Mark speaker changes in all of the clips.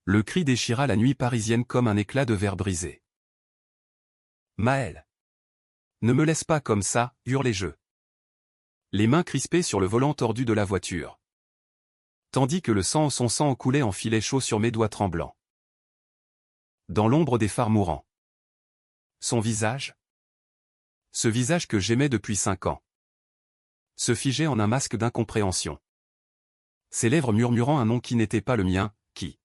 Speaker 1: Le cri déchira la nuit parisienne comme un éclat de verre brisé. Maël. Ne me laisse pas comme ça, hurlai-je. Les mains crispées sur le volant tordu de la voiture. Tandis que son sang coulait en filets chauds sur mes doigts tremblants. Dans l'ombre des phares mourants. Son visage. Ce visage que j'aimais depuis 5 ans. Se figeait en un masque d'incompréhension. Ses lèvres murmurant un nom qui n'était pas le mien, qui?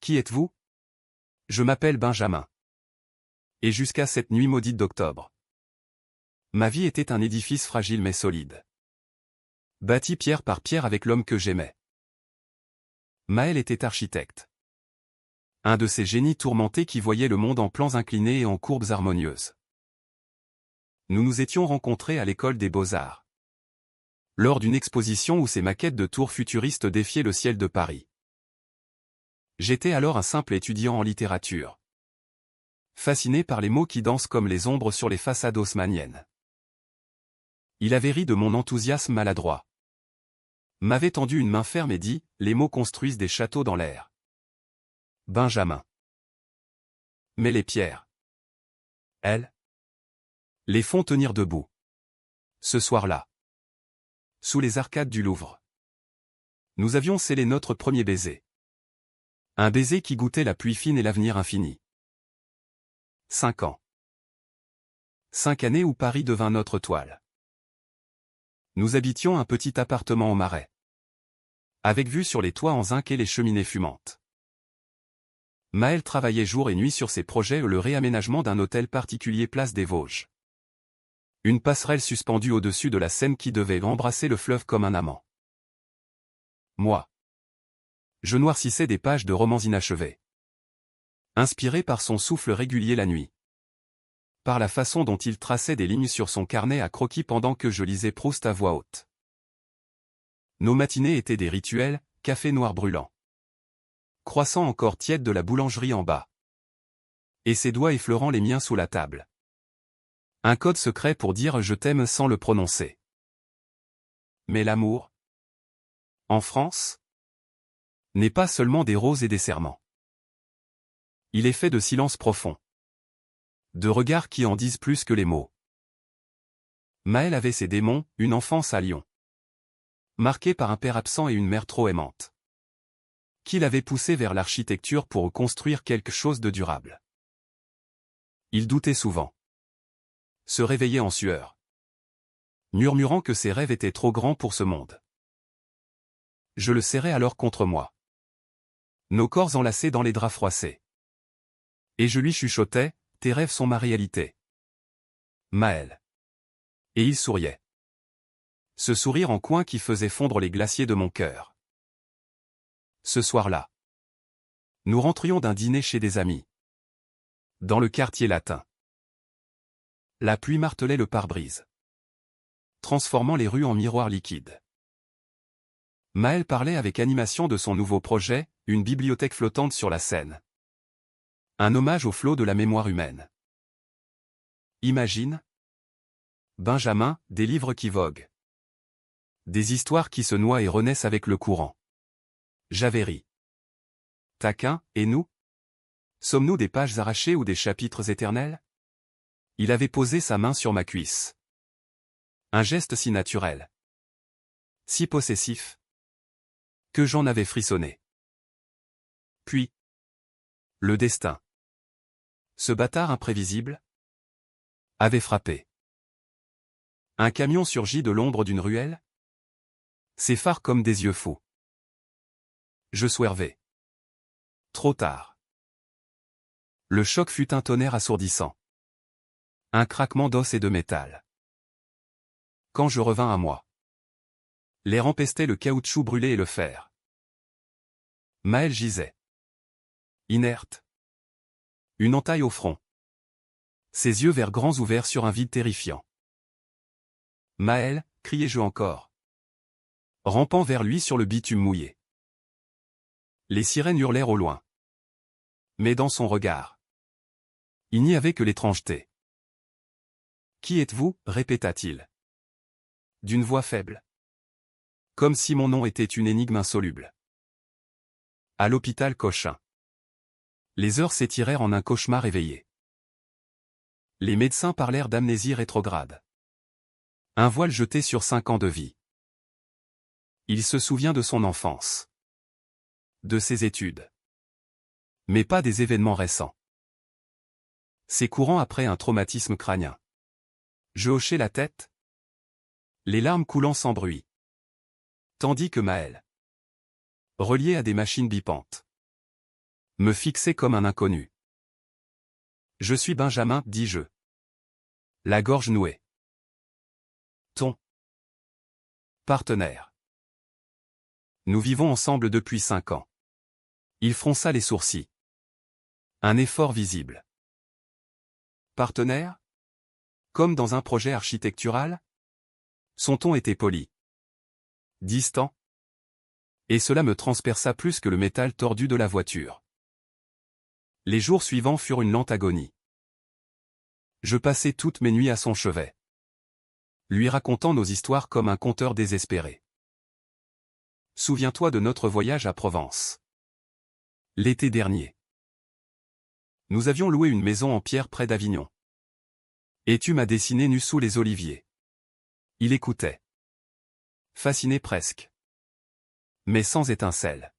Speaker 1: Qui êtes-vous? Je m'appelle Benjamin. Et jusqu'à cette nuit maudite d'octobre. Ma vie était un édifice fragile mais solide. Bâti pierre par pierre avec l'homme que j'aimais. Maël était architecte. Un de ces génies tourmentés qui voyaient le monde en plans inclinés et en courbes harmonieuses. Nous nous étions rencontrés à l'école des Beaux-Arts. Lors d'une exposition où ses maquettes de tours futuristes défiaient le ciel de Paris. J'étais alors un simple étudiant en littérature. Fasciné par les mots qui dansent comme les ombres sur les façades haussmanniennes. Il avait ri de mon enthousiasme maladroit. M'avait tendu une main ferme et dit, les mots construisent des châteaux dans l'air. Benjamin. Mais les pierres. Elles. Les font tenir debout. Ce soir-là. Sous les arcades du Louvre. Nous avions scellé notre premier baiser. Un baiser qui goûtait la pluie fine et l'avenir infini. 5 ans. 5 années où Paris devint notre toile. Nous habitions un petit appartement au Marais. Avec vue sur les toits en zinc et les cheminées fumantes. Maël travaillait jour et nuit sur ses projets le réaménagement d'un hôtel particulier place des Vosges. Une passerelle suspendue au-dessus de la Seine qui devait embrasser le fleuve comme un amant. Moi. Je noircissais des pages de romans inachevés. Inspiré par son souffle régulier la nuit. Par la façon dont il traçait des lignes sur son carnet à croquis pendant que je lisais Proust à voix haute. Nos matinées étaient des rituels, café noir brûlant. Croissant encore tiède de la boulangerie en bas. Et ses doigts effleurant les miens sous la table. Un code secret pour dire je t'aime sans le prononcer. Mais l'amour, en France, n'est pas seulement des roses et des serments. Il est fait de silence profond. De regards qui en disent plus que les mots. Maël avait ses démons, une enfance à Lyon. Marquée par un père absent et une mère trop aimante. Qui l'avait poussé vers l'architecture pour construire quelque chose de durable. Il doutait souvent. Se réveillait en sueur. Murmurant que ses rêves étaient trop grands pour ce monde. Je le serrais alors contre moi. Nos corps enlacés dans les draps froissés. Et je lui chuchotais, tes rêves sont ma réalité. Maël. Et il souriait. Ce sourire en coin qui faisait fondre les glaciers de mon cœur. Ce soir-là. Nous rentrions d'un dîner chez des amis. Dans le quartier latin. La pluie martelait le pare-brise. Transformant les rues en miroirs liquides. Maël parlait avec animation de son nouveau projet, une bibliothèque flottante sur la Seine. Un hommage au flot de la mémoire humaine. Imagine. Benjamin, des livres qui voguent. Des histoires qui se noient et renaissent avec le courant. J'avais ri. Taquin, et nous? Sommes-nous des pages arrachées ou des chapitres éternels? Il avait posé sa main sur ma cuisse. Un geste si naturel. Si possessif. Que j'en avais frissonné. Puis. Le destin. Ce bâtard imprévisible. Avait frappé. Un camion surgit de l'ombre d'une ruelle. Ses phares comme des yeux fous. Je swervais. Trop tard. Le choc fut un tonnerre assourdissant. Un craquement d'os et de métal. Quand je revins à moi. L'air empestait le caoutchouc brûlé et le fer. Maël gisait. Inerte. Une entaille au front. Ses yeux verts grands ouverts sur un vide terrifiant. Maël, criai-je encore. Rampant vers lui sur le bitume mouillé. Les sirènes hurlèrent au loin. Mais dans son regard. Il n'y avait que l'étrangeté. Qui êtes-vous? Répéta-t-il. D'une voix faible. Comme si mon nom était une énigme insoluble. À l'hôpital Cochin. Les heures s'étirèrent en un cauchemar éveillé. Les médecins parlèrent d'amnésie rétrograde. Un voile jeté sur 5 ans de vie. Il se souvient de son enfance. De ses études. Mais pas des événements récents. C'est courant après un traumatisme crânien. Je hochai la tête, les larmes coulant sans bruit. Tandis que Maël, relié à des machines bipantes, me fixait comme un inconnu. Je suis Benjamin, dis-je. La gorge nouée. Ton partenaire. Nous vivons ensemble depuis 5 ans. Il fronça les sourcils. Un effort visible. Partenaire? Comme dans un projet architectural? Son ton était poli. Distant. Et cela me transperça plus que le métal tordu de la voiture. Les jours suivants furent une lente agonie. Je passais toutes mes nuits à son chevet, lui racontant nos histoires comme un conteur désespéré. Souviens-toi de notre voyage à Provence. L'été dernier. Nous avions loué une maison en pierre près d'Avignon. Et tu m'as dessiné nu sous les oliviers. Il écoutait. Fasciné presque. Mais sans étincelle.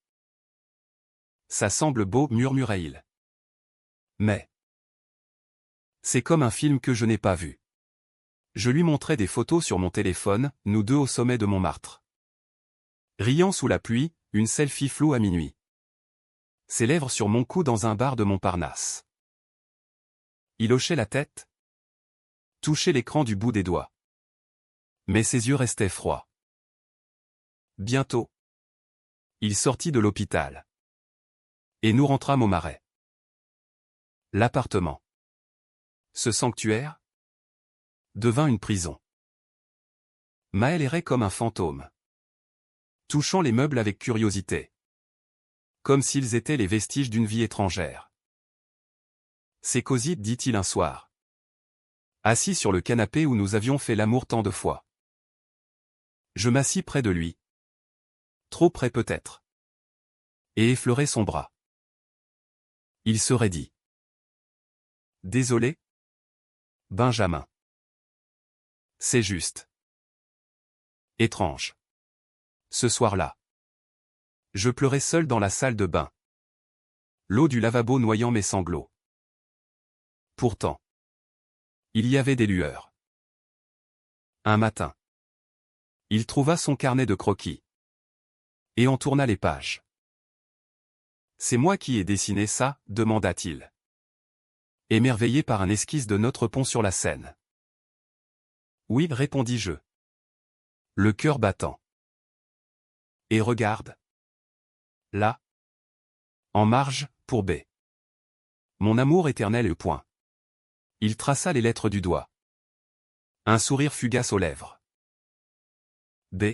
Speaker 1: Ça semble beau, murmurait-il. Mais c'est comme un film que je n'ai pas vu. Je lui montrai des photos sur mon téléphone, nous deux au sommet de Montmartre. Riant sous la pluie, une selfie floue à minuit. Ses lèvres sur mon cou dans un bar de Montparnasse. Il hochait la tête, touchait l'écran du bout des doigts. Mais ses yeux restaient froids. Bientôt, il sortit de l'hôpital. Et nous rentrâmes au Marais. L'appartement. Ce sanctuaire devint une prison. Maël errait comme un fantôme, touchant les meubles avec curiosité. Comme s'ils étaient les vestiges d'une vie étrangère. C'est cosy, dit-il un soir. Assis sur le canapé où nous avions fait l'amour tant de fois. Je m'assis près de lui. Trop près peut-être. Et effleurai son bras. Il se raidit. Désolé, Benjamin. C'est juste. Étrange. Ce soir-là. Je pleurais seul dans la salle de bain. L'eau du lavabo noyant mes sanglots. Pourtant, il y avait des lueurs. Un matin, il trouva son carnet de croquis. Et en tourna les pages. C'est moi qui ai dessiné ça, demanda-t-il. Émerveillé par un esquisse de notre pont sur la Seine. Oui, répondis-je. Le cœur battant. Et regarde. Là. En marge, pour B. Mon amour éternel et point. Il traça les lettres du doigt. Un sourire fugace aux lèvres. B.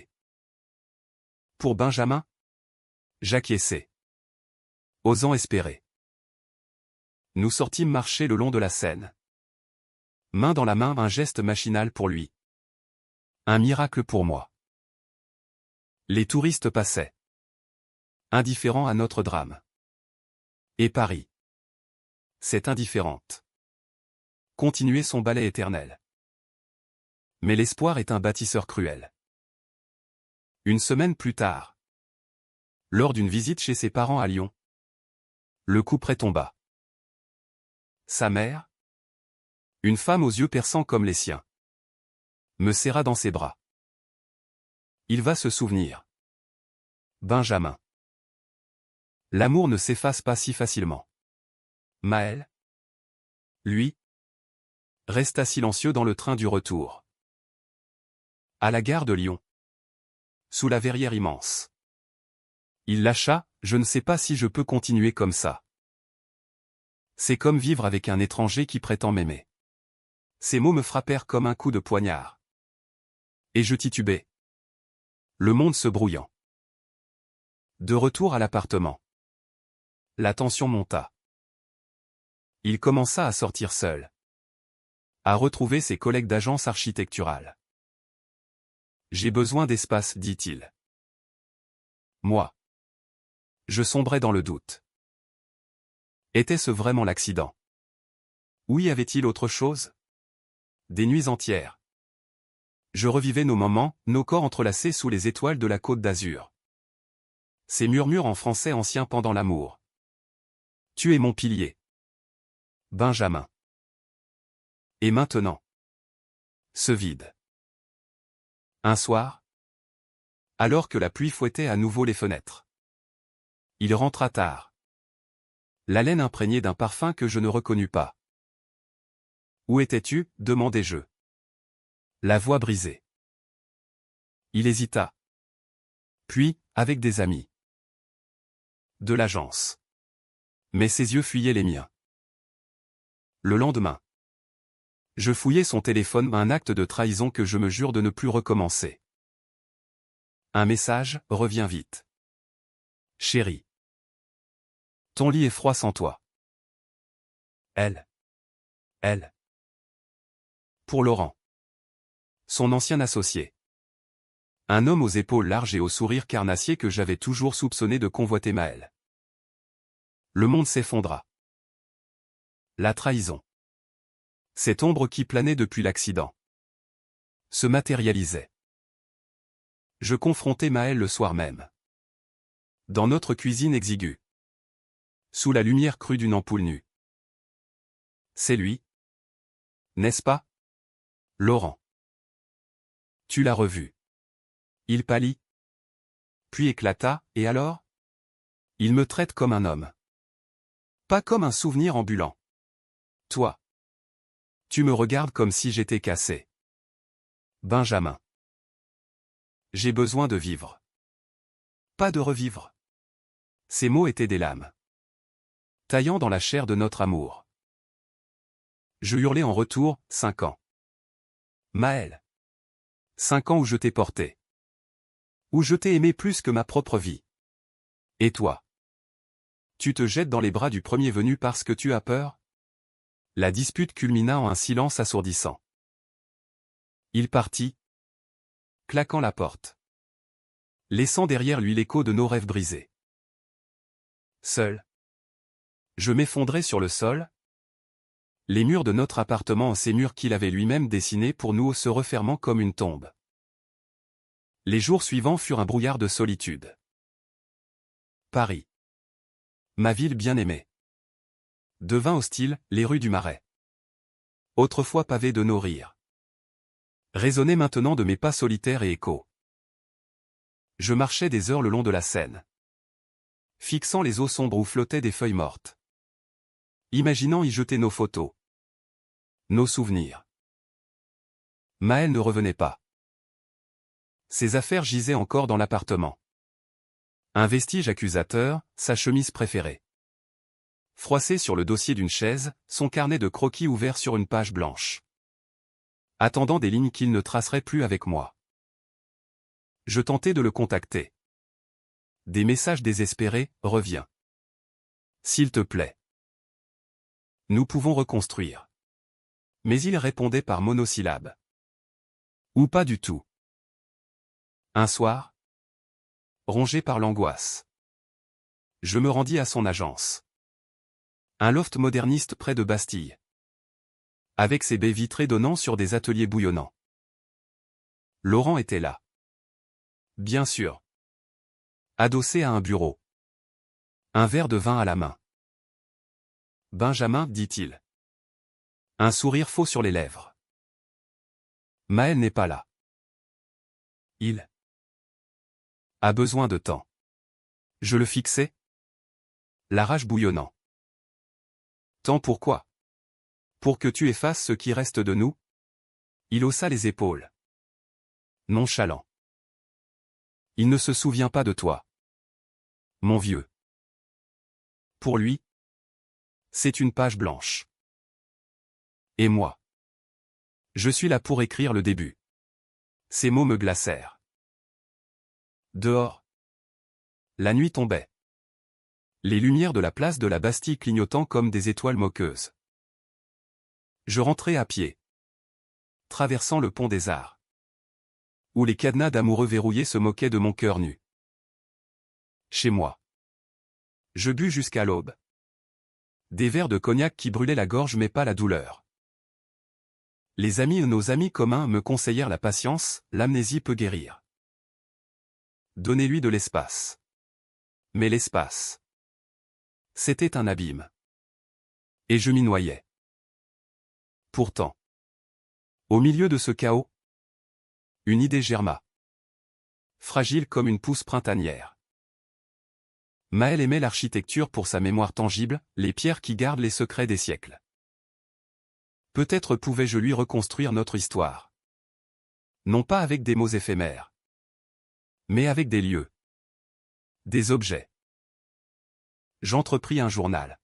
Speaker 1: Pour Benjamin? J'acquiesçai. Osant espérer. Nous sortîmes marcher le long de la Seine. Main dans la main, un geste machinal pour lui. Un miracle pour moi. Les touristes passaient. Indifférents à notre drame. Et Paris. Cette indifférente. Continuait son ballet éternel. Mais l'espoir est un bâtisseur cruel. Une semaine plus tard. Lors d'une visite chez ses parents à Lyon. Le couperet tomba. Sa mère, une femme aux yeux perçants comme les siens, me serra dans ses bras. Il va se souvenir. Benjamin. L'amour ne s'efface pas si facilement. Maël, lui, resta silencieux dans le train du retour. À la gare de Lyon. Sous la verrière immense. Il lâcha, je ne sais pas si je peux continuer comme ça. C'est comme vivre avec un étranger qui prétend m'aimer. Ces mots me frappèrent comme un coup de poignard. Et je titubais. Le monde se brouillant. De retour à l'appartement. La tension monta. Il commença à sortir seul. À retrouver ses collègues d'agence architecturale. J'ai besoin d'espace, dit-il. Moi Je sombrais dans le doute. Était-ce vraiment l'accident? Ou y avait-il autre chose? Des nuits entières. Je revivais nos moments, nos corps entrelacés sous les étoiles de la Côte d'Azur. Ces murmures en français ancien pendant l'amour. Tu es mon pilier. Benjamin. Et maintenant? Ce vide. Un soir, alors que la pluie fouettait à nouveau les fenêtres. Il rentra tard. L'haleine imprégnée d'un parfum que je ne reconnus pas. Où étais-tu? Demandai-je. La voix brisée. Il hésita. Puis, avec des amis. De l'agence. Mais ses yeux fuyaient les miens. Le lendemain. Je fouillai son téléphone, un acte de trahison que je me jure de ne plus recommencer. Un message, reviens vite. Chérie. Ton lit est froid sans toi. Elle. Pour Laurent. Son ancien associé. Un homme aux épaules larges et au sourire carnassier que j'avais toujours soupçonné de convoiter Maëlle. Le monde s'effondra. La trahison. Cette ombre qui planait depuis l'accident. Se matérialisait. Je confrontai Maëlle le soir même. Dans notre cuisine exiguë. Sous la lumière crue d'une ampoule nue. C'est lui. N'est-ce pas? Laurent. Tu l'as revu. Il pâlit. Puis éclata, et alors? Il me traite comme un homme. Pas comme un souvenir ambulant. Toi. Tu me regardes comme si j'étais cassé. Benjamin. J'ai besoin de vivre. Pas de revivre. Ces mots étaient des lames. Taillant dans la chair de notre amour. Je hurlai en retour, 5 ans. Maëlle. 5 ans où je t'ai porté. Où je t'ai aimé plus que ma propre vie. Et toi? Tu te jettes dans les bras du premier venu parce que tu as peur? La dispute culmina en un silence assourdissant. Il partit, claquant la porte. Laissant derrière lui l'écho de nos rêves brisés. Seul. Je m'effondrais sur le sol. Les murs de notre appartement, ces murs qu'il avait lui-même dessinés pour nous, se refermant comme une tombe. Les jours suivants furent un brouillard de solitude. Paris. Ma ville bien-aimée. Devint hostile, les rues du Marais. Autrefois pavées de nos rires. Résonnaient maintenant de mes pas solitaires et échos. Je marchais des heures le long de la Seine. Fixant les eaux sombres où flottaient des feuilles mortes. Imaginant y jeter nos photos. Nos souvenirs. Maëlle ne revenait pas. Ses affaires gisaient encore dans l'appartement. Un vestige accusateur, sa chemise préférée. Froissé sur le dossier d'une chaise, son carnet de croquis ouvert sur une page blanche. Attendant des lignes qu'il ne tracerait plus avec moi. Je tentais de le contacter. Des messages désespérés, reviens. S'il te plaît. Nous pouvons reconstruire. Mais il répondait par monosyllabes. Ou pas du tout. Un soir, rongé par l'angoisse, je me rendis à son agence. Un loft moderniste près de Bastille. Avec ses baies vitrées donnant sur des ateliers bouillonnants. Laurent était là. Bien sûr. Adossé à un bureau. Un verre de vin à la main. Benjamin, dit-il. Un sourire faux sur les lèvres. Maëlle n'est pas là. Il a besoin de temps. Je le fixais. La rage bouillonnant. Temps pourquoi? Pour que tu effaces ce qui reste de nous? Il haussa les épaules. Nonchalant. Il ne se souvient pas de toi. Mon vieux. Pour lui, c'est une page blanche. Et moi? Je suis là pour écrire le début. Ces mots me glacèrent. Dehors. La nuit tombait. Les lumières de la place de la Bastille clignotant comme des étoiles moqueuses. Je rentrai à pied. Traversant le pont des Arts. Où les cadenas d'amoureux verrouillés se moquaient de mon cœur nu. Chez moi. Je bus jusqu'à l'aube. Des verres de cognac qui brûlaient la gorge mais pas la douleur. Les amis ou nos amis communs me conseillèrent la patience, l'amnésie peut guérir. Donnez-lui de l'espace. Mais l'espace. C'était un abîme. Et je m'y noyais. Pourtant. Au milieu de ce chaos, une idée germa. Fragile comme une pousse printanière. Maël aimait l'architecture pour sa mémoire tangible, les pierres qui gardent les secrets des siècles. Peut-être pouvais-je lui reconstruire notre histoire. Non pas avec des mots éphémères, mais avec des lieux. Des objets. J'entrepris un journal.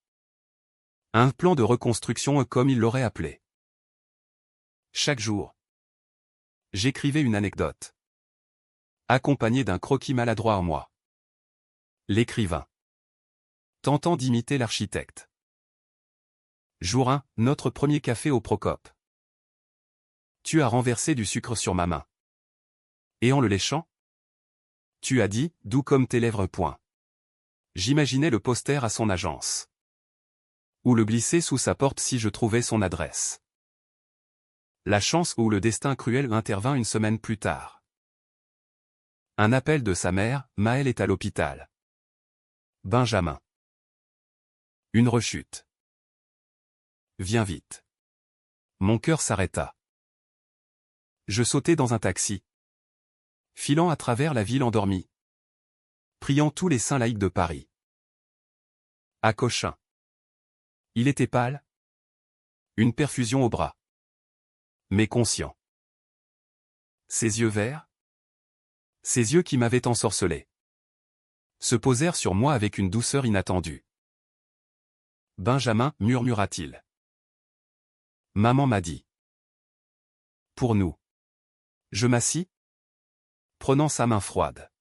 Speaker 1: Un plan de reconstruction comme il l'aurait appelé. Chaque jour, j'écrivais une anecdote. Accompagné d'un croquis maladroit en moi. L'écrivain. Tentant d'imiter l'architecte. Jour 1, notre premier café au Procope. Tu as renversé du sucre sur ma main. Et en le léchant, tu as dit, doux comme tes lèvres point. J'imaginais le poster à son agence. Ou le glisser sous sa porte si je trouvais son adresse. La chance ou le destin cruel intervint une semaine plus tard. Un appel de sa mère, Maël est à l'hôpital. Benjamin. Une rechute. Viens vite. Mon cœur s'arrêta. Je sautai dans un taxi. Filant à travers la ville endormie. Priant tous les saints laïcs de Paris. À Cochin. Il était pâle. Une perfusion au bras. Mais conscient. Ses yeux verts. Ses yeux qui m'avaient ensorcelé. Se posèrent sur moi avec une douceur inattendue. Benjamin, murmura-t-il. Maman m'a dit. Pour nous. Je m'assis, prenant sa main froide.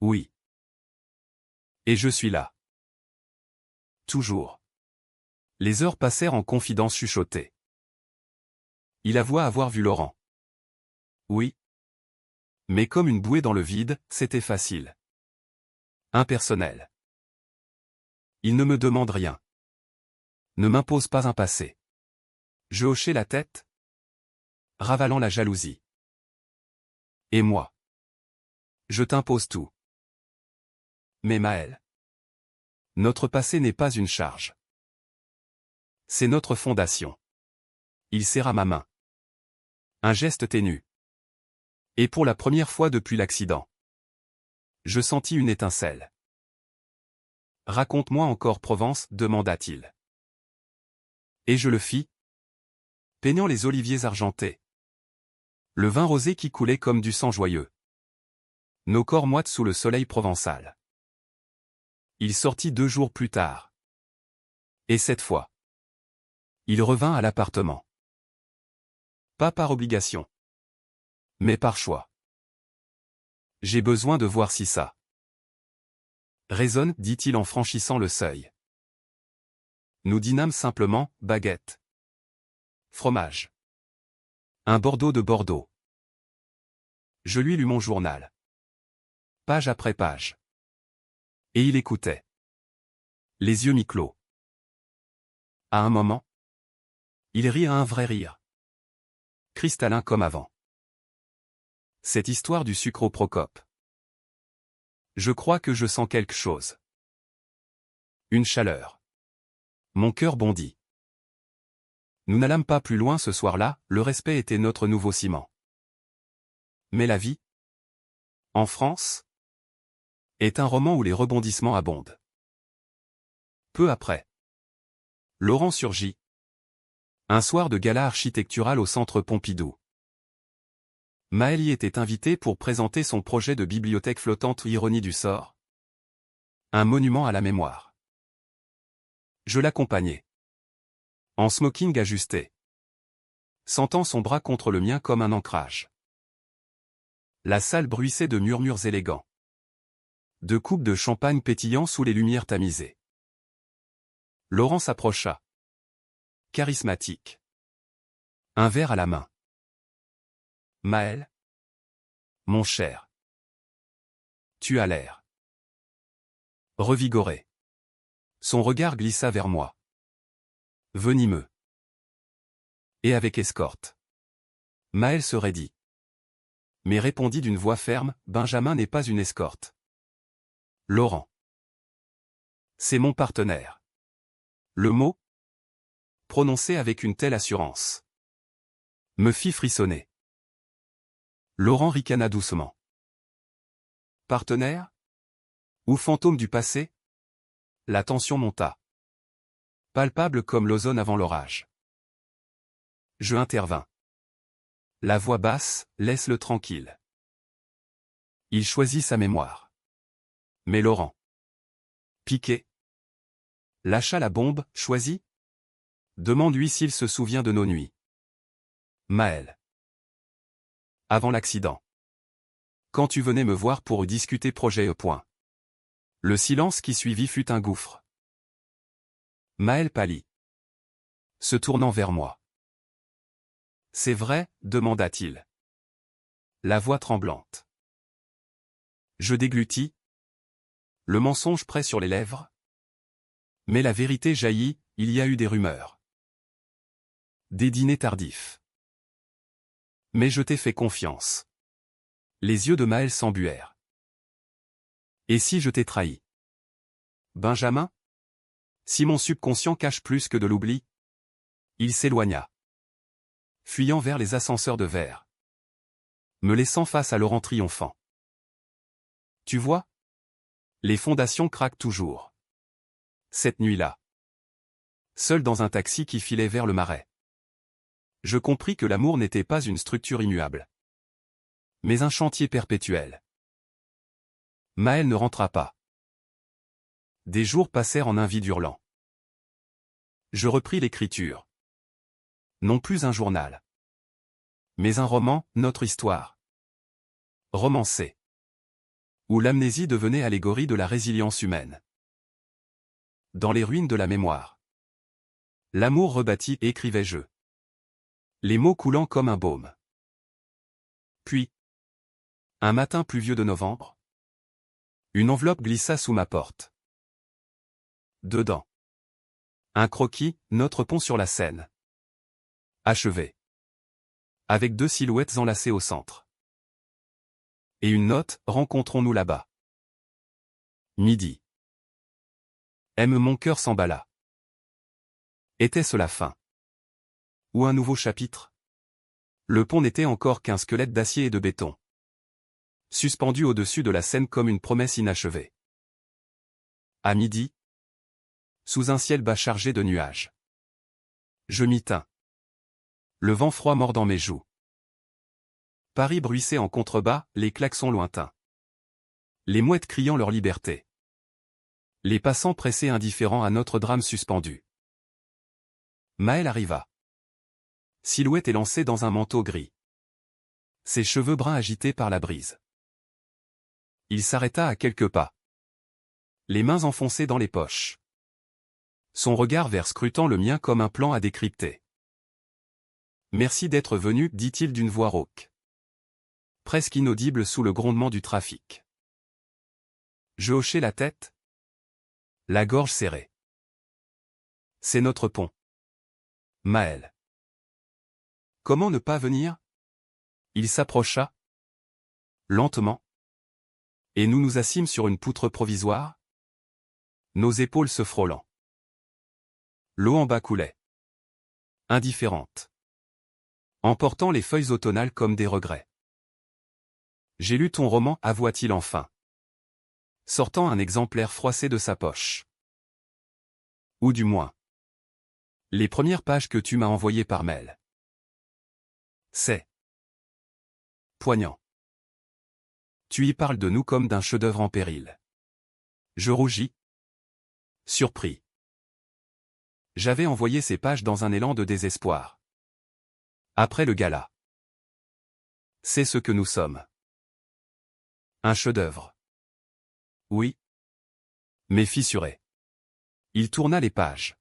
Speaker 1: Oui. Et je suis là. Toujours. Les heures passèrent en confidences chuchotées. Il avoua avoir vu Laurent. Oui. Mais comme une bouée dans le vide, c'était facile. Impersonnel. Il ne me demande rien. Ne m'impose pas un passé. Je hochai la tête, ravalant la jalousie. Et moi? Je t'impose tout. Mais Maël. Notre passé n'est pas une charge. C'est notre fondation. Il serra ma main. Un geste ténu. Et pour la première fois depuis l'accident. Je sentis une étincelle. Raconte-moi encore Provence, demanda-t-il. Et je le fis. Peignant les oliviers argentés. Le vin rosé qui coulait comme du sang joyeux. Nos corps moites sous le soleil provençal. Il sortit 2 jours plus tard. Et cette fois. Il revint à l'appartement. Pas par obligation. Mais par choix. J'ai besoin de voir si ça résonne, dit-il en franchissant le seuil. Nous dînâmes simplement, baguette. Fromage. Un Bordeaux de Bordeaux. Je lui lus mon journal. Page après page. Et il écoutait. Les yeux mi-clos. À un moment, il rit à un vrai rire. Cristallin comme avant. Cette histoire du sucre au Procope. Je crois que je sens quelque chose. Une chaleur. Mon cœur bondit. Nous n'allâmes pas plus loin ce soir-là, le respect était notre nouveau ciment. Mais la vie, en France, est un roman où les rebondissements abondent. Peu après, Laurent surgit. Un soir de gala architectural au centre Pompidou. Maël y était invité pour présenter son projet de bibliothèque flottante Ironie du sort. Un monument à la mémoire. Je l'accompagnai. En smoking ajusté. Sentant son bras contre le mien comme un ancrage. La salle bruissait de murmures élégants. De coupes de champagne pétillant sous les lumières tamisées. Laurent s'approcha. Charismatique. Un verre à la main. Maël. Mon cher. Tu as l'air Revigoré. Son regard glissa vers moi. Venimeux. Et avec escorte. Maël se raidit. Mais répondit d'une voix ferme, Benjamin n'est pas une escorte. Laurent. C'est mon partenaire. Le mot, prononcé avec une telle assurance, me fit frissonner. Laurent ricana doucement. Partenaire? Ou fantôme du passé? La tension monta. Palpable comme l'ozone avant l'orage. Je intervins. La voix basse, laisse-le tranquille. Il choisit sa mémoire. Mais Laurent. Piqué. Lâcha la bombe, choisit? Demande-lui s'il se souvient de nos nuits. Maël. Avant l'accident. Quand tu venais me voir pour discuter projet E. Le silence qui suivit fut un gouffre. Maël pâlit. Se tournant vers moi. C'est vrai, demanda-t-il. La voix tremblante. Je déglutis. Le mensonge près sur les lèvres. Mais la vérité jaillit, il y a eu des rumeurs. Des dîners tardifs. Mais je t'ai fait confiance. Les yeux de Maël s'embuèrent. Et si je t'ai trahi? Benjamin? Si mon subconscient cache plus que de l'oubli? Il s'éloigna. Fuyant vers les ascenseurs de verre. Me laissant face à Laurent triomphant. Tu vois? Les fondations craquent toujours. Cette nuit-là. Seul dans un taxi qui filait vers le Marais. Je compris que l'amour n'était pas une structure immuable. Mais un chantier perpétuel. Maël ne rentra pas. Des jours passèrent en un vide hurlant. Je repris l'écriture. Non plus un journal. Mais un roman, notre histoire. Romancée. Où l'amnésie devenait allégorie de la résilience humaine. Dans les ruines de la mémoire. L'amour rebâti, écrivais-je. Les mots coulant comme un baume. Puis, un matin pluvieux de novembre, une enveloppe glissa sous ma porte. Dedans. Un croquis, notre pont sur la Seine. Achevé. Avec 2 silhouettes enlacées au centre. Et une note, rencontrons-nous là-bas. Midi. Mon cœur s'emballa. Était-ce la fin? Ou un nouveau chapitre? Le pont n'était encore qu'un squelette d'acier et de béton. Suspendu au-dessus de la Seine comme une promesse inachevée. À midi. Sous un ciel bas chargé de nuages. Je m'y tins. Le vent froid mordant mes joues. Paris bruissait en contrebas, les klaxons lointains. Les mouettes criant leur liberté. Les passants pressés indifférents à notre drame suspendu. Maël arriva. Silhouette élancée dans un manteau gris. Ses cheveux bruns agités par la brise. Il s'arrêta à quelques pas. Les mains enfoncées dans les poches. Son regard vert scrutant le mien comme un plan à décrypter. Merci d'être venu, dit-il d'une voix rauque. Presque inaudible sous le grondement du trafic. Je hochai la tête. La gorge serrée. C'est notre pont. Maël. Comment ne pas venir? Il s'approcha. Lentement. Et nous nous assîmes sur une poutre provisoire. Nos épaules se frôlant. L'eau en bas coulait. Indifférente. Emportant les feuilles automnales comme des regrets. J'ai lu ton roman, avoua-t-il enfin. Sortant un exemplaire froissé de sa poche. Ou du moins. Les premières pages que tu m'as envoyées par mail. C'est poignant. Tu y parles de nous comme d'un chef-d'œuvre en péril. Je rougis. Surpris. J'avais envoyé ces pages dans un élan de désespoir. Après le gala. C'est ce que nous sommes. Un chef-d'œuvre. Oui. Mais fissuré. Il tourna les pages.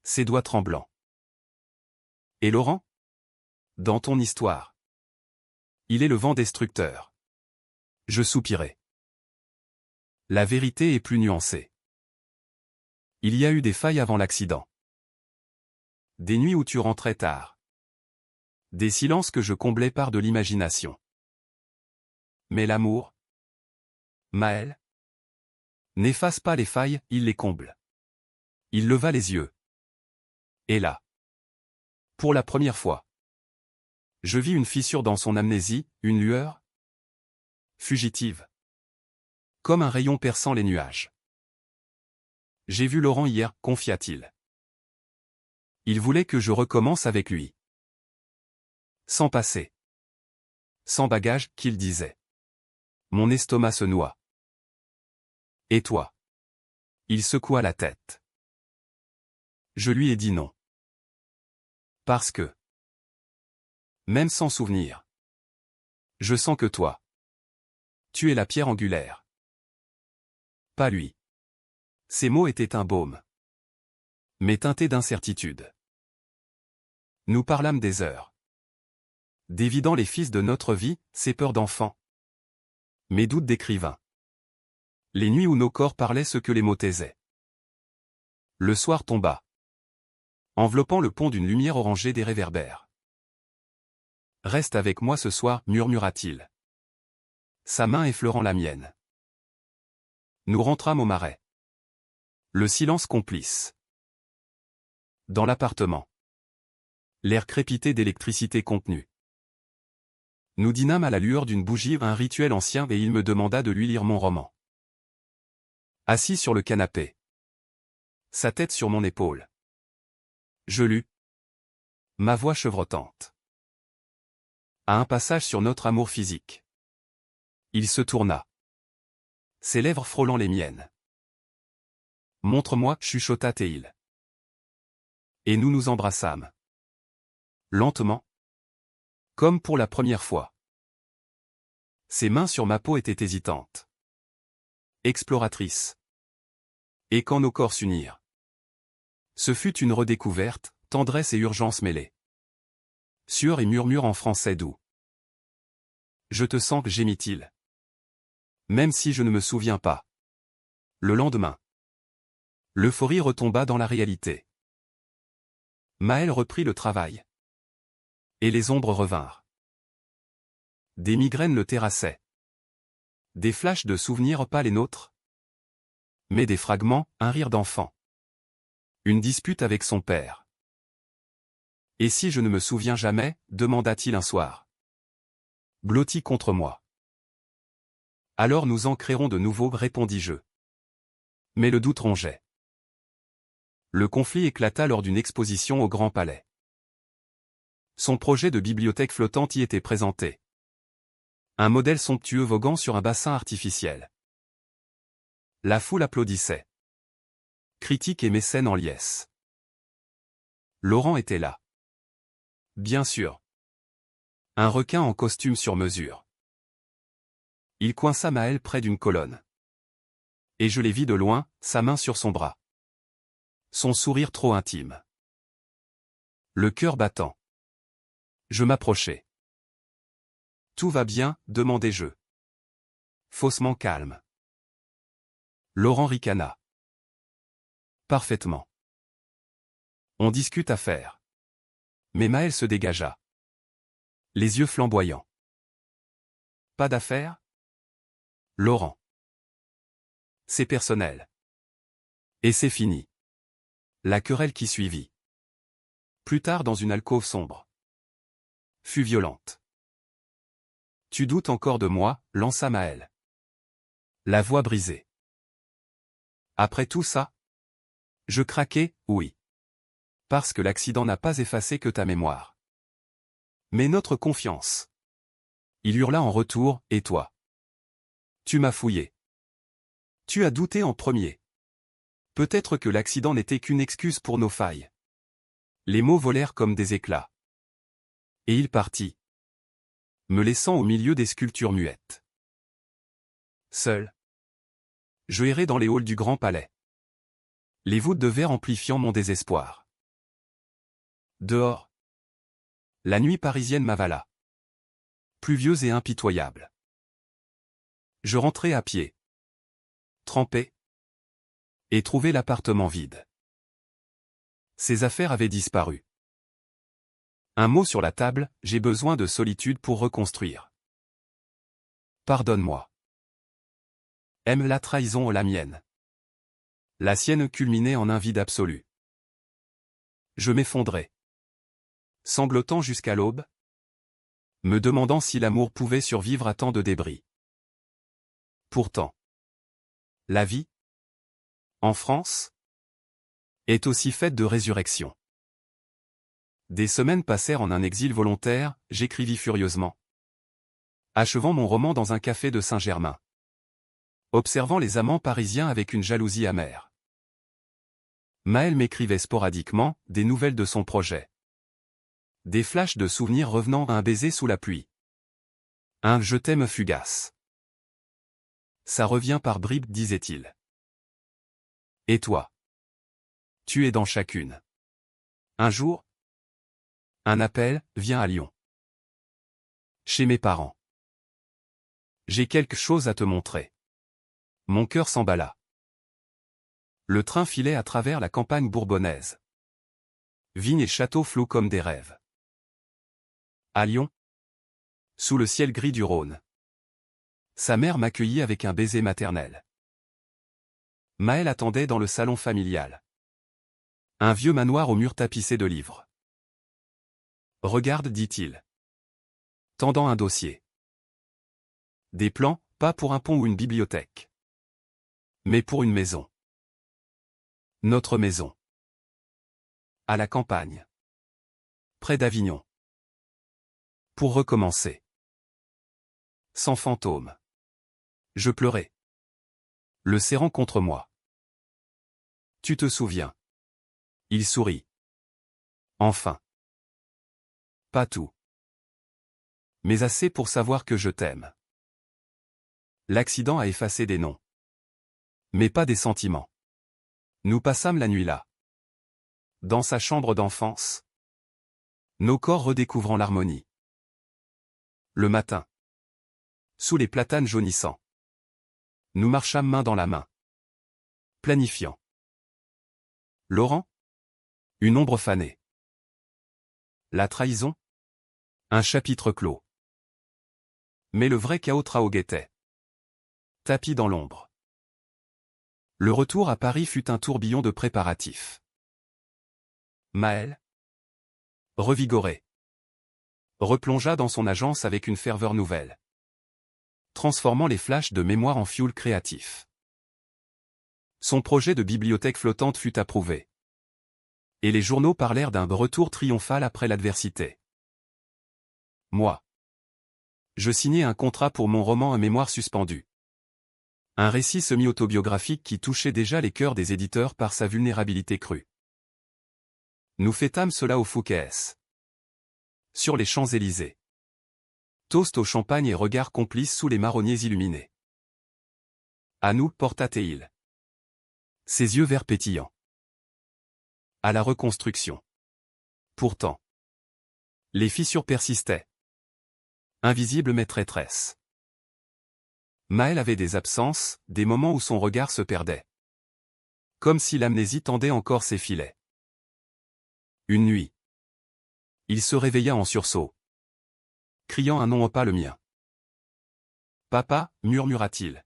Speaker 1: Ses doigts tremblants. Et Laurent? Dans ton histoire. Il est le vent destructeur. Je soupirai. La vérité est plus nuancée. Il y a eu des failles avant l'accident. Des nuits où tu rentrais tard. Des silences que je comblais par de l'imagination. Mais l'amour, Maël, n'efface pas les failles, il les comble. Il leva les yeux. Et là, pour la première fois, je vis une fissure dans son amnésie, une lueur fugitive. Comme un rayon perçant les nuages. J'ai vu Laurent hier, confia-t-il. Il voulait que je recommence avec lui. Sans passé. Sans bagage, qu'il disait. Mon estomac se noie. Et toi? Il secoua la tête. Je lui ai dit non. Parce que, même sans souvenir, je sens que toi, tu es la pierre angulaire. Pas lui. Ces mots étaient un baume. Mais teintés d'incertitude. Nous parlâmes des heures. Dévidant les fils de notre vie, ses peurs d'enfant. Mes doutes d'écrivain. Les nuits où nos corps parlaient ce que les mots taisaient. Le soir tomba. Enveloppant le pont d'une lumière orangée des réverbères. Reste avec moi ce soir, murmura-t-il. Sa main effleurant la mienne. Nous rentrâmes au marais. Le silence complice. Dans l'appartement. L'air crépitait d'électricité contenue. Nous dînâmes à la lueur d'une bougie, un rituel ancien, et il me demanda de lui lire mon roman. Assis sur le canapé. Sa tête sur mon épaule. Je lus. Ma voix chevrotante. À un passage sur notre amour physique. Il se tourna. Ses lèvres frôlant les miennes. Montre-moi, chuchota-t-il. Et nous nous embrassâmes. Lentement. Comme pour la première fois. Ses mains sur ma peau étaient hésitantes. Exploratrices. Et quand nos corps s'unirent. Ce fut une redécouverte, tendresse et urgence mêlées. Sueur et murmure en français doux. Je te sens, gémit-il. Même si je ne me souviens pas. Le lendemain. L'euphorie retomba dans la réalité. Maël reprit le travail. Et les ombres revinrent. Des migraines le terrassaient. Des flashs de souvenirs, pas les nôtres. Mais des fragments, un rire d'enfant. Une dispute avec son père. Et si je ne me souviens jamais, demanda-t-il un soir. Blotti contre moi. Alors nous en créerons de nouveaux, répondis-je. Mais le doute rongeait. Le conflit éclata lors d'une exposition au Grand Palais. Son projet de bibliothèque flottante y était présenté. Un modèle somptueux voguant sur un bassin artificiel. La foule applaudissait. Critiques et mécènes en liesse. Laurent était là. Bien sûr. Un requin en costume sur mesure. Il coinça Maël près d'une colonne. Et je les vis de loin, sa main sur son bras. Son sourire trop intime. Le cœur battant. Je m'approchai. Tout va bien, demandai-je. Faussement calme. Laurent ricana. Parfaitement. On discute affaires. Mais Maël se dégagea. Les yeux flamboyants. Pas d'affaires? Laurent. C'est personnel. Et c'est fini. La querelle qui suivit. Plus tard dans une alcôve sombre. Fut violente. Tu doutes encore de moi, lança Maël. La voix brisée. Après tout ça? Je craquai, oui. Parce que l'accident n'a pas effacé que ta mémoire. Mais notre confiance. Il hurla en retour, et toi? Tu m'as fouillé. Tu as douté en premier. Peut-être que l'accident n'était qu'une excuse pour nos failles. Les mots volèrent comme des éclats. Et il partit. Me laissant au milieu des sculptures muettes. Seul. Je errai dans les halls du Grand Palais. Les voûtes de verre amplifiant mon désespoir. Dehors. La nuit parisienne m'avala. Pluvieuse et impitoyable. Je rentrai à pied. trempé, et trouvé l'appartement vide. Ses affaires avaient disparu. Un mot sur la table, j'ai besoin de solitude pour reconstruire. Pardonne-moi. Aime la trahison ou la mienne. La sienne culminait en un vide absolu. Je m'effondrais. Sanglotant jusqu'à l'aube, me demandant si l'amour pouvait survivre à tant de débris. Pourtant, la vie, en France, est aussi faite de résurrection. Des semaines passèrent en un exil volontaire, j'écrivis furieusement. Achevant mon roman dans un café de Saint-Germain. Observant les amants parisiens avec une jalousie amère. Maëlle m'écrivait sporadiquement, des nouvelles de son projet. Des flashs de souvenirs revenant à un baiser sous la pluie. Un « je t'aime » fugace. Ça revient par bribes, disait-il. Et toi? Tu es dans chacune. Un jour, un appel, viens à Lyon. Chez mes parents. J'ai quelque chose à te montrer. Mon cœur s'emballa. Le train filait à travers la campagne bourbonnaise. Vignes et châteaux flous comme des rêves. À Lyon, sous le ciel gris du Rhône. Sa mère m'accueillit avec un baiser maternel. Maëlle attendait dans le salon familial. Un vieux manoir aux murs tapissés de livres. Regarde, dit-il. Tendant un dossier. Des plans, pas pour un pont ou une bibliothèque. Mais pour une maison. Notre maison. À la campagne. Près d'Avignon. Pour recommencer. Sans fantôme. Je pleurais. Le serrant contre moi. Tu te souviens? Il sourit. Enfin. Pas tout. Mais assez pour savoir que je t'aime. L'accident a effacé des noms. Mais pas des sentiments. Nous passâmes la nuit là. Dans sa chambre d'enfance. Nos corps redécouvrant l'harmonie. Le matin. Sous les platanes jaunissants. Nous marchâmes main dans la main. Planifiant. Laurent? Une ombre fanée. La trahison? Un chapitre clos. Mais le vrai chaos guettait. Tapis dans l'ombre. Le retour à Paris fut un tourbillon de préparatifs. Maëlle, revigorée, replongea dans son agence avec une ferveur nouvelle, transformant les flashs de mémoire en fioul créatif. Son projet de bibliothèque flottante fut approuvé. Et les journaux parlèrent d'un retour triomphal après l'adversité. Moi. Je signai un contrat pour mon roman Un mémoire suspendu. Un récit semi-autobiographique qui touchait déjà les cœurs des éditeurs par sa vulnérabilité crue. Nous fêtâmes cela au Fouquet's. Sur les Champs-Élysées. Toast au champagne et regards complices sous les marronniers illuminés. À nous, porta-t-il. Ses yeux verts pétillants. À la reconstruction. Pourtant. Les fissures persistaient. Invisibles mais traîtresses. Maëlle avait des absences, des moments où son regard se perdait. Comme si l'amnésie tendait encore ses filets. Une nuit. Il se réveilla en sursaut. Criant un nom pas le mien. Papa, murmura-t-il.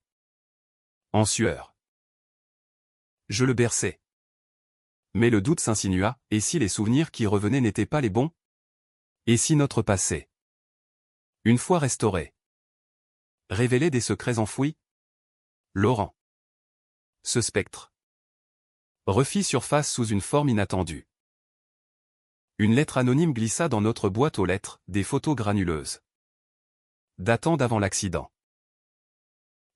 Speaker 1: En sueur. Je le berçai. Mais le doute s'insinua, et si les souvenirs qui revenaient n'étaient pas les bons? Et si notre passé, une fois restauré, révélait des secrets enfouis? Laurent. Ce spectre refit surface sous une forme inattendue. Une lettre anonyme glissa dans notre boîte aux lettres, des photos granuleuses. Datant d'avant l'accident.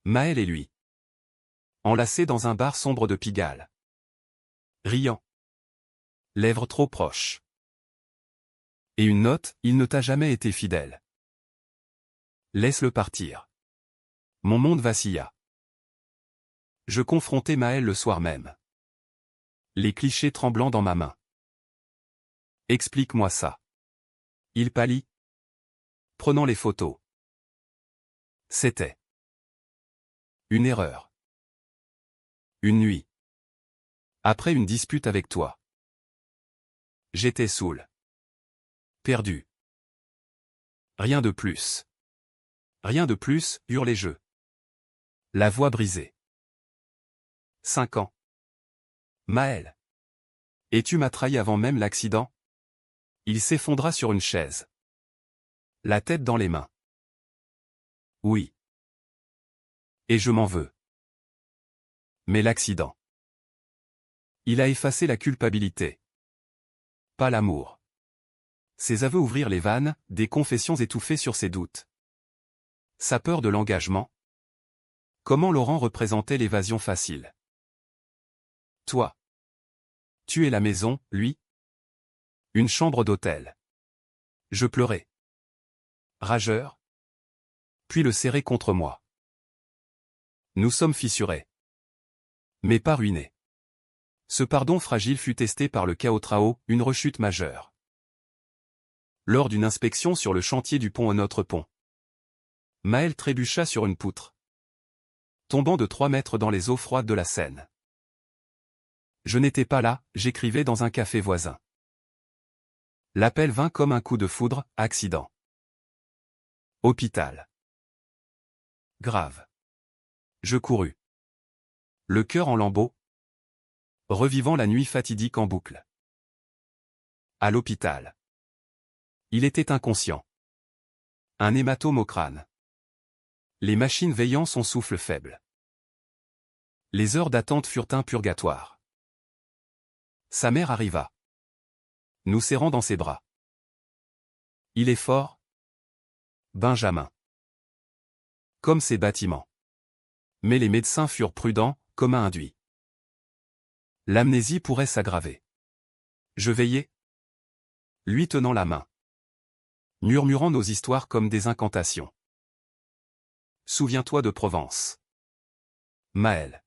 Speaker 1: Maëlle et lui. Enlacés dans un bar sombre de Pigalle. Riant. Lèvres trop proches. Et une note, il ne t'a jamais été fidèle. Laisse-le partir. Mon monde vacilla. Je confrontai Maëlle le soir même. Les clichés tremblants dans ma main. Explique-moi ça. Il pâlit. Prenant les photos. C'était une erreur. Une nuit. Après une dispute avec toi. J'étais saoul. Perdu. Rien de plus. Rien de plus, hurlai-je. La voix brisée. 5 ans. Maël. Et tu m'as trahi avant même l'accident? Il s'effondra sur une chaise. La tête dans les mains. Oui. Et je m'en veux. Mais l'accident. Il a effacé la culpabilité. Pas l'amour. Ses aveux ouvrirent les vannes, des confessions étouffées sur ses doutes. Sa peur de l'engagement. Comment Laurent représentait l'évasion facile. Toi. Tu es la maison, lui. Une chambre d'hôtel. Je pleurais. Rageur. Puis le serrer contre moi. Nous sommes fissurés. Mais pas ruinés. Ce pardon fragile fut testé par le Cao-Trao, une rechute majeure. Lors d'une inspection sur le chantier du pont au Notre Pont. Maël trébucha sur une poutre. Tombant de 3 mètres dans les eaux froides de la Seine. Je n'étais pas là, j'écrivais dans un café voisin. L'appel vint comme un coup de foudre, accident. Hôpital. Grave. Je courus. Le cœur en lambeaux. Revivant la nuit fatidique en boucle. À l'hôpital. Il était inconscient. Un hématome au crâne. Les machines veillant son souffle faible. Les heures d'attente furent un purgatoire. Sa mère arriva. Nous serrant dans ses bras. Il est fort. Benjamin. Comme ces bâtiments. Mais les médecins furent prudents, comme un induit. L'amnésie pourrait s'aggraver. Je veillais. Lui tenant la main. Murmurant nos histoires comme des incantations. Souviens-toi de Provence. Maël.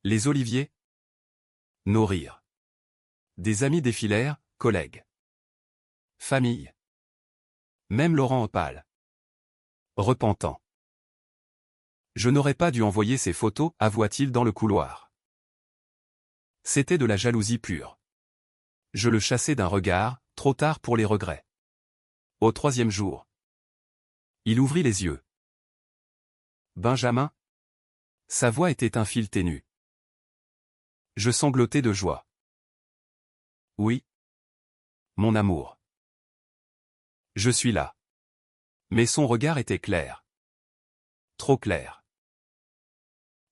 Speaker 1: Les oliviers. Nos rires. Des amis défilèrent, collègues. Famille. Même Laurent Opal. Repentant. Je n'aurais pas dû envoyer ces photos, avoua-t-il dans le couloir. C'était de la jalousie pure. Je le chassai d'un regard, trop tard pour les regrets. Au 3e jour. Il ouvrit les yeux. Benjamin. Sa voix était un fil ténu. Je sanglotais de joie. Oui. Mon amour. Je suis là. Mais son regard était clair. Trop clair.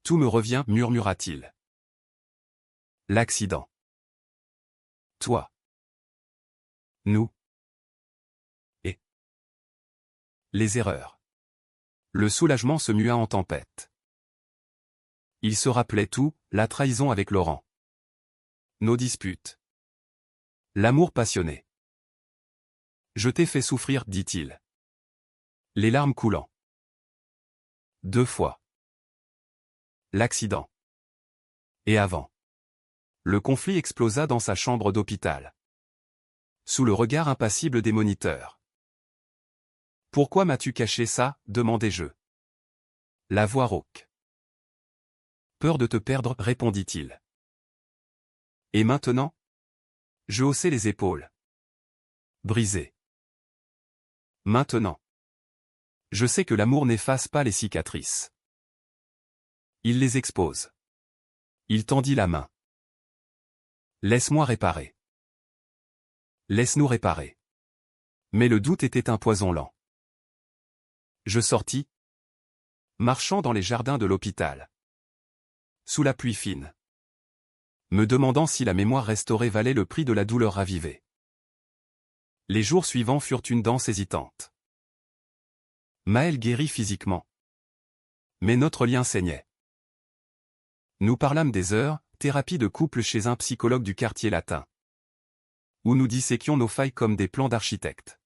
Speaker 1: Tout me revient, murmura-t-il. L'accident. Toi. Nous. Et. Les erreurs. Le soulagement se mua en tempête. Il se rappelait tout, la trahison avec Laurent. Nos disputes. L'amour passionné. Je t'ai fait souffrir, dit-il. Les larmes coulant. 2 fois. L'accident. Et avant. Le conflit explosa dans sa chambre d'hôpital. Sous le regard impassible des moniteurs. Pourquoi m'as-tu caché ça, demandai-je. La voix rauque. Peur de te perdre, répondit-il. Et maintenant? Je haussai les épaules. Brisé. Maintenant. Je sais que l'amour n'efface pas les cicatrices. Il les expose. Il tendit la main. Laisse-moi réparer. Laisse-nous réparer. Mais le doute était un poison lent. Je sortis. Marchant dans les jardins de l'hôpital. Sous la pluie fine. Me demandant si la mémoire restaurée valait le prix de la douleur ravivée. Les jours suivants furent une danse hésitante. Maël guérit physiquement. Mais notre lien saignait. Nous parlâmes des heures, thérapie de couple chez un psychologue du quartier latin. Où nous disséquions nos failles comme des plans d'architecte.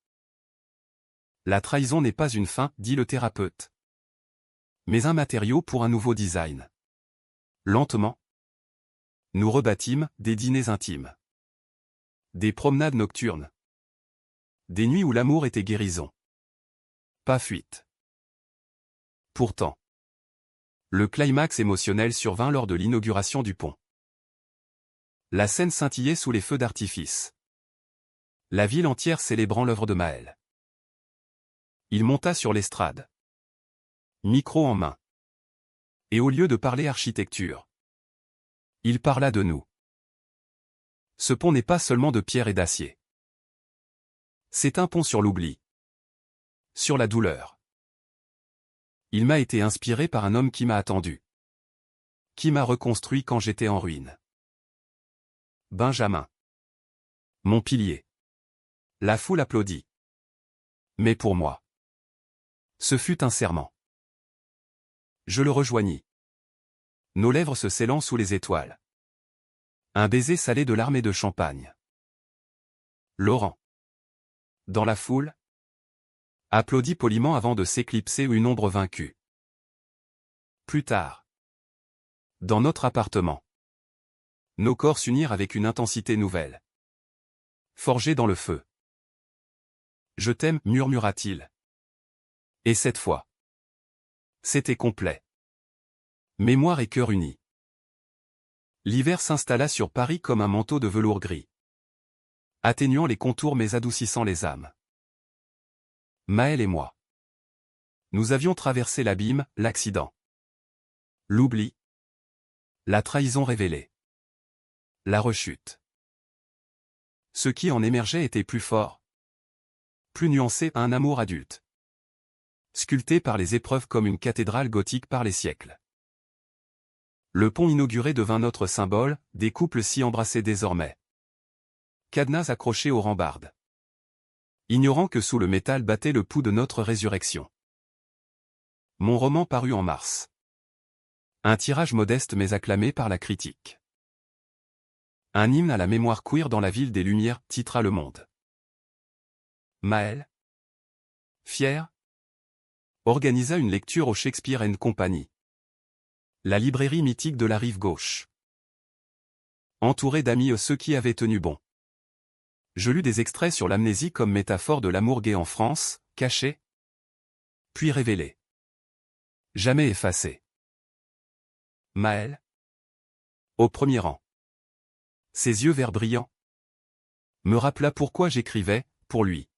Speaker 1: La trahison n'est pas une fin, dit le thérapeute. Mais un matériau pour un nouveau design. Lentement. Nous rebâtîmes des dîners intimes. Des promenades nocturnes. Des nuits où l'amour était guérison. Pas fuite. Pourtant. Le climax émotionnel survint lors de l'inauguration du pont. La scène scintillait sous les feux d'artifice. La ville entière célébrant l'œuvre de Maël. Il monta sur l'estrade. Micro en main. Et au lieu de parler architecture, il parla de nous. Ce pont n'est pas seulement de pierre et d'acier. C'est un pont sur l'oubli. Sur la douleur. Il m'a été inspiré par un homme qui m'a attendu. Qui m'a reconstruit quand j'étais en ruine. Benjamin. Mon pilier. La foule applaudit. Mais pour moi, ce fut un serment. Je le rejoignis. Nos lèvres se scellant sous les étoiles. Un baiser salé de l'armée de Champagne. Laurent. Dans la foule, applaudit poliment avant de s'éclipser une ombre vaincue. Plus tard. Dans notre appartement. Nos corps s'unirent avec une intensité nouvelle. Forgés dans le feu. Je t'aime, murmura-t-il. Et cette fois. C'était complet. Mémoire et cœur unis. L'hiver s'installa sur Paris comme un manteau de velours gris. Atténuant les contours mais adoucissant les âmes. Maël et moi. Nous avions traversé l'abîme, l'accident. L'oubli. La trahison révélée. La rechute. Ce qui en émergeait était plus fort. Plus nuancé, un amour adulte. Sculpté par les épreuves comme une cathédrale gothique par les siècles. Le pont inauguré devint notre symbole, des couples s'y embrassaient désormais. Cadenas accrochés aux rambardes. Ignorant que sous le métal battait le pouls de notre résurrection. Mon roman parut en mars. Un tirage modeste mais acclamé par la critique. Un hymne à la mémoire queer dans la ville des Lumières, titra Le Monde. Maël, fier, organisa une lecture au Shakespeare & Company. La librairie mythique de la rive gauche. Entouré d'amis ceux qui avaient tenu bon. Je lus des extraits sur l'amnésie comme métaphore de l'amour gay en France, caché, puis révélé. Jamais effacé. Maël. Au premier rang. Ses yeux verts brillants. Me rappela pourquoi j'écrivais, pour lui.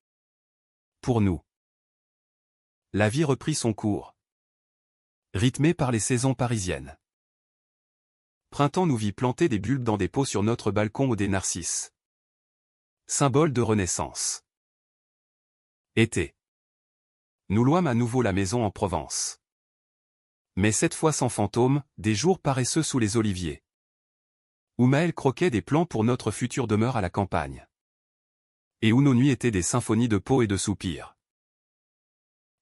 Speaker 1: Pour nous. La vie reprit son cours. Rythmée par les saisons parisiennes. Printemps nous vit planter des bulbes dans des pots sur notre balcon ou des narcisses. Symbole de renaissance. Été. Nous louâmes à nouveau la maison en Provence. Mais cette fois sans fantômes, des jours paresseux sous les oliviers. Où Maël croquait des plans pour notre future demeure à la campagne. Et où nos nuits étaient des symphonies de peaux et de soupirs.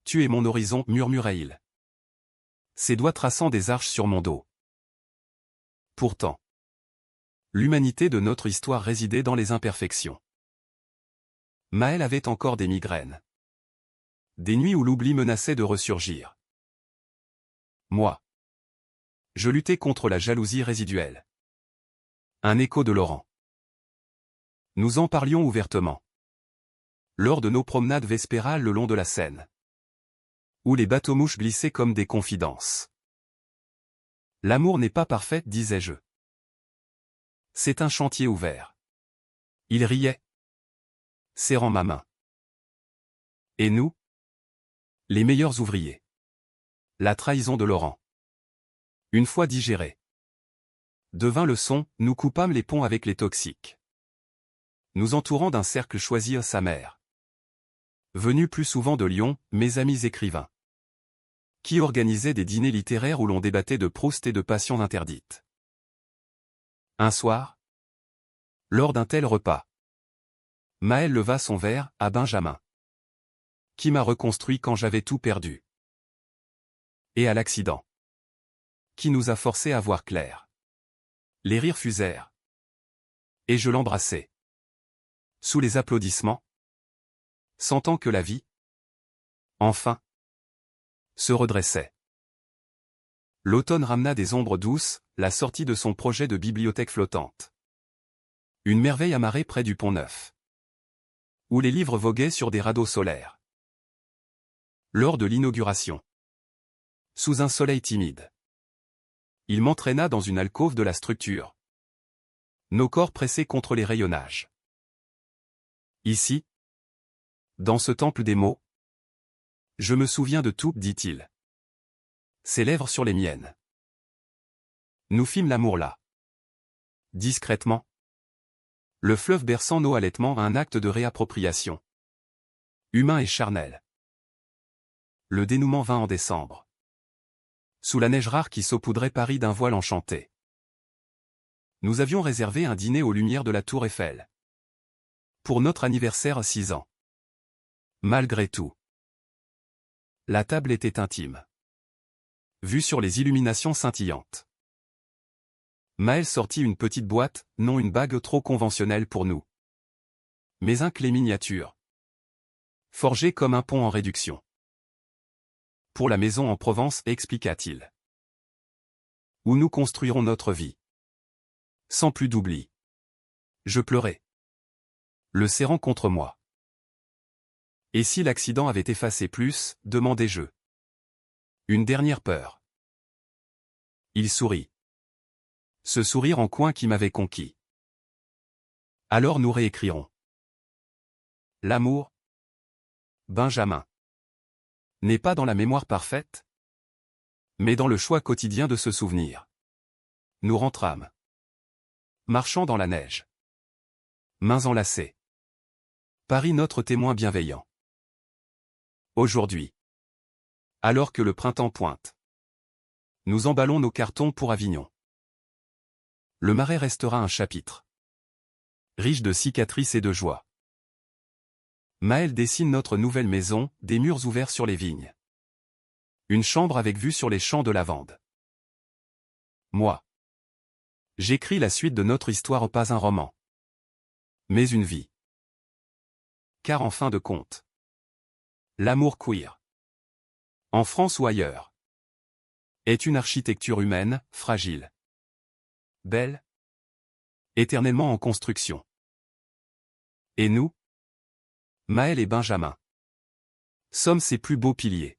Speaker 1: Tu es mon horizon, murmurait-il. Ses doigts traçant des arches sur mon dos. Pourtant. L'humanité de notre histoire résidait dans les imperfections. Maël avait encore des migraines. Des nuits où l'oubli menaçait de ressurgir. Moi. Je luttais contre la jalousie résiduelle. Un écho de Laurent. Nous en parlions ouvertement. Lors de nos promenades vespérales le long de la Seine. Où les bateaux-mouches glissaient comme des confidences. L'amour n'est pas parfait, disais-je. C'est un chantier ouvert. Il riait. Serrant ma main. Et nous? Les meilleurs ouvriers. La trahison de Laurent. Une fois digérée. Devint le son, nous coupâmes les ponts avec les toxiques. Nous entourant d'un cercle choisi sa mère. Venus plus souvent de Lyon, mes amis écrivains. Qui organisaient des dîners littéraires où l'on débattait de Proust et de passions interdites. Un soir, lors d'un tel repas, Maël leva son verre à Benjamin. Qui m'a reconstruit quand j'avais tout perdu. Et à l'accident. Qui nous a forcés à voir clair. Les rires fusèrent. Et je l'embrassai. Sous les applaudissements. Sentant que la vie, enfin, se redressait. L'automne ramena des ombres douces, la sortie de son projet de bibliothèque flottante. Une merveille amarrée près du Pont Neuf. Où les livres voguaient sur des radeaux solaires. Lors de l'inauguration. Sous un soleil timide. Il m'entraîna dans une alcôve de la structure. Nos corps pressés contre les rayonnages. Ici, dans ce temple des mots, je me souviens de tout, dit-il. Ses lèvres sur les miennes. Nous fîmes l'amour là. Discrètement. Le fleuve berçant nos allaitements a un acte de réappropriation. Humain et charnel. Le dénouement vint en décembre. Sous la neige rare qui saupoudrait Paris d'un voile enchanté. Nous avions réservé un dîner aux lumières de la Tour Eiffel. Pour notre anniversaire à 6 ans. Malgré tout. La table était intime. Vue sur les illuminations scintillantes. Maël sortit une petite boîte, non une bague trop conventionnelle pour nous. Mais un clé miniature. Forgé comme un pont en réduction. Pour la maison en Provence, expliqua-t-il. Où nous construirons notre vie. Sans plus d'oubli. Je pleurais. Le serrant contre moi. Et si l'accident avait effacé plus, demandai-je. Une dernière peur. Il sourit. Ce sourire en coin qui m'avait conquis. Alors nous réécrirons. L'amour, Benjamin, n'est pas dans la mémoire parfaite, mais dans le choix quotidien de se souvenir. Nous rentrâmes. Marchant dans la neige. Mains enlacées. Paris notre témoin bienveillant. Aujourd'hui. Alors que le printemps pointe. Nous emballons nos cartons pour Avignon. Le Marais restera un chapitre. Riche de cicatrices et de joie. Maël dessine notre nouvelle maison, des murs ouverts sur les vignes. Une chambre avec vue sur les champs de lavande. Moi. J'écris la suite de notre histoire, pas un roman. Mais une vie. Car en fin de compte. L'amour queer. En France ou ailleurs. Est une architecture humaine, fragile. Belle. Éternellement en construction. Et nous, Maël et Benjamin, sommes ses plus beaux piliers.